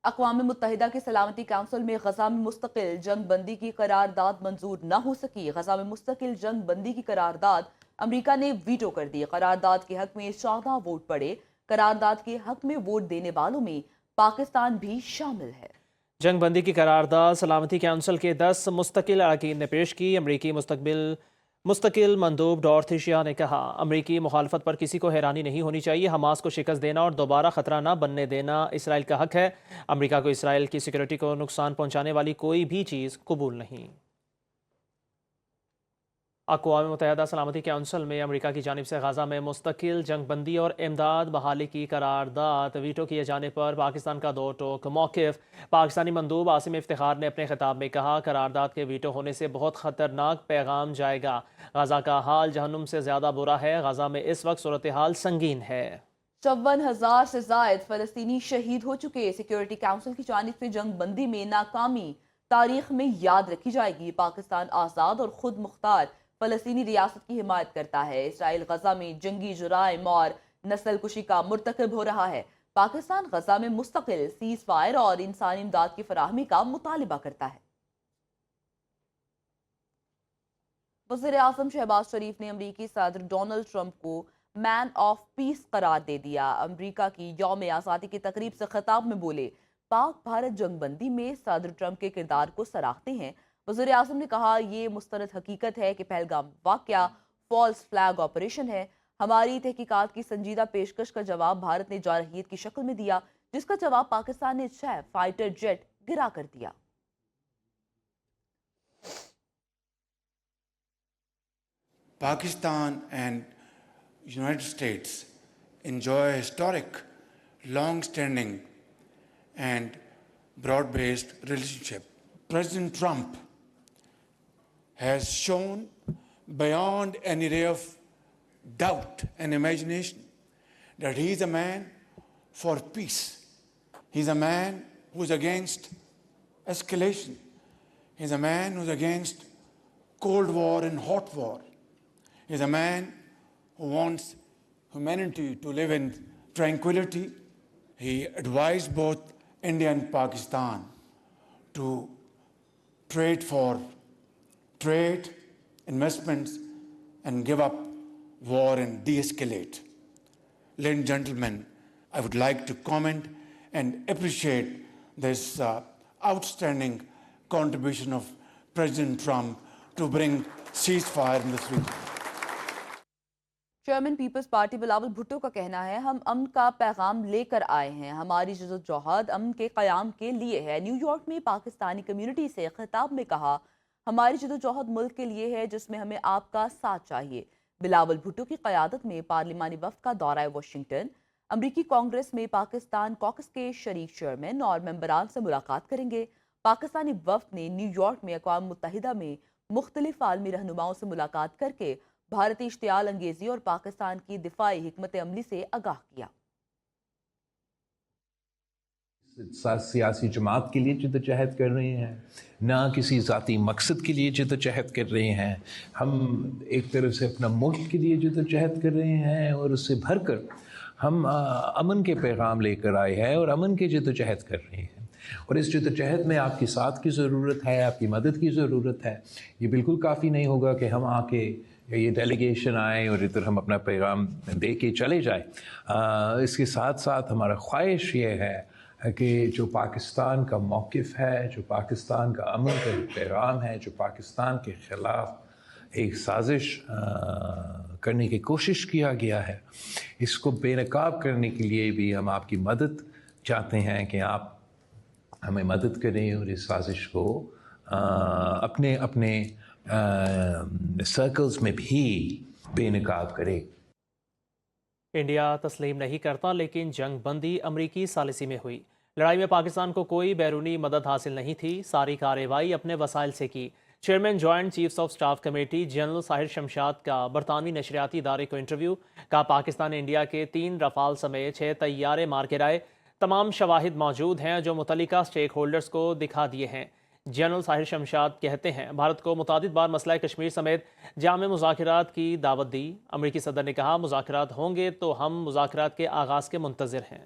اقوام متحدہ کی سلامتی کونسل میں غزہ میں مستقل جنگ بندی کی قرارداد منظور نہ ہو سکی۔ غزہ میں مستقل جنگ بندی کی قرارداد امریکہ نے ویٹو کر دی۔ قرارداد کے حق میں 14 ووٹ پڑے۔ قرارداد کے حق میں ووٹ دینے والوں میں پاکستان بھی شامل ہے۔ جنگ بندی کی قرارداد سلامتی کونسل کے 10 مستقل اراکین نے پیش کی۔ امریکی مستقل مندوب ڈورتھی شیا نے کہا، امریکی مخالفت پر کسی کو حیرانی نہیں ہونی چاہیے۔ حماس کو شکست دینا اور دوبارہ خطرہ نہ بننے دینا اسرائیل کا حق ہے۔ امریکہ کو اسرائیل کی سیکورٹی کو نقصان پہنچانے والی کوئی بھی چیز قبول نہیں۔ اقوام متحدہ سلامتی کونسل میں امریکہ کی جانب سے غزہ میں مستقل جنگ بندی اور امداد بحالی کی قرارداد ویٹو کیے جانے پر پاکستان کا دو ٹوک موقف۔ پاکستانی مندوب عاصم افتخار نے اپنے خطاب میں کہا، قرارداد کے ویٹو ہونے سے بہت خطرناک پیغام جائے گا۔ غزہ کا حال جہنم سے زیادہ برا ہے۔ غزہ میں اس وقت صورتحال سنگین ہے۔ 54,000 سے زائد فلسطینی شہید ہو چکے۔ سیکورٹی کونسل کی جانب سے جنگ بندی میں ناکامی تاریخ میں یاد رکھی جائے گی۔ پاکستان آزاد اور خود مختار فلسطینی ریاست کی حمایت کرتا ہے۔ اسرائیل غزہ میں جنگی جرائم اور نسل کشی کا مرتکب ہو رہا ہے۔ پاکستان غزہ میں مستقل سیز فائر اور انسانی امداد کی فراہمی کا مطالبہ کرتا ہے۔ وزیر اعظم شہباز شریف نے امریکی صدر ڈونلڈ ٹرمپ کو مین آف پیس قرار دے دیا۔ امریکہ کی یوم آزادی کی تقریب سے خطاب میں بولے، پاک بھارت جنگ بندی میں صدر ٹرمپ کے کردار کو سراہتے ہیں۔ وزیر اعظم نے کہا، یہ مستند حقیقت ہے کہ پہلگام واقعہ فالس فلیگ آپریشن ہے۔ ہماری تحقیقات کی سنجیدہ پیشکش کا جواب بھارت نے جارحیت کی شکل میں دیا، جس کا جواب پاکستان نے 6 فائٹر جیٹ گرا کر دیا۔ Pakistan and United States enjoy a historic, long-standing and broad-based relationship. President Trump has shown beyond any ray of doubt and imagination that he is a man for peace. He is a man who is against escalation. He is a man who is against cold war and hot war. He is a man who wants humanity to live in tranquility. He advised both India and Pakistan to trade for trade, investments, and give up war and de-escalate. Ladies and gentlemen, I would like to comment and appreciate this outstanding contribution of President Trump to bring ceasefire in this region. Chairman Peoples Party Bilawal Bhutto کا کہنا ہے، ہم امن کا پیغام لے کر آئے ہیں۔ ہماری جدوجہد امن کے قیام کے لیے ہے۔ نیو یارک میں پاکستانی کمیونٹی سے خطاب میں کہا، ہماری جدوجہد ملک کے لیے ہے جس میں ہمیں آپ کا ساتھ چاہیے۔ بلاول بھٹو کی قیادت میں پارلیمانی وفد کا دورہ واشنگٹن۔ امریکی کانگریس میں پاکستان کاکس کے شریک چیئرمین اور ممبران سے ملاقات کریں گے۔ پاکستانی وفد نے نیو یارک میں اقوام متحدہ میں مختلف عالمی رہنماؤں سے ملاقات کر کے بھارتی اشتعال انگیزی اور پاکستان کی دفاعی حکمت عملی سے آگاہ کیا۔ سیاسی جماعت کے لیے جدوجہد کر رہے ہیں، نہ کسی ذاتی مقصد کے لیے جدوجہد کر رہے ہیں۔ ہم ایک طرف سے اپنا ملک کے لیے جدوجہد کر رہے ہیں اور اس سے بھر کر ہم امن کے پیغام لے کر آئے ہیں اور امن کی جدوجہد کر رہے ہیں۔ اور اس جدوجہد میں آپ کی ساتھ کی ضرورت ہے، آپ کی مدد کی ضرورت ہے۔ یہ بالکل کافی نہیں ہوگا کہ ہم آ کے یہ ڈیلیگیشن آئیں اور ادھر ہم اپنا پیغام دے کے چلے جائیں۔ اس کے ساتھ ساتھ ہمارا خواہش یہ ہے کہ جو پاکستان کا موقف ہے، جو پاکستان کا امن کا پیغام ہے، جو پاکستان کے خلاف ایک سازش کرنے کی کوشش کیا گیا ہے، اس کو بے نقاب کرنے کے لیے بھی ہم آپ کی مدد چاہتے ہیں کہ آپ ہمیں مدد کریں اور اس سازش کو اپنے سرکلز میں بھی بے نقاب کرے۔ انڈیا تسلیم نہیں کرتا، لیکن جنگ بندی امریکی ثالثی میں ہوئی۔ لڑائی میں پاکستان کو کوئی بیرونی مدد حاصل نہیں تھی، ساری کارروائی اپنے وسائل سے کی۔ Chairman joint chiefs of staff committee general Sahir Shamshad کا برطانوی نشریاتی ادارے کو انٹرویو۔ کہا، پاکستان نے انڈیا کے 3 رفال سمیت 6 طیارے مار گرائے۔ تمام شواہد موجود ہیں جو متعلقہ سٹیک ہولڈرز کو دکھا دیے ہیں۔ جنرل ساحر شمشاد کہتے ہیں، بھارت کو متعدد بار مسئلہ کشمیر سمیت جامع مذاکرات کی دعوت دی۔ امریکی صدر نے کہا، مذاکرات ہوں گے تو ہم مذاکرات کے آغاز کے منتظر ہیں۔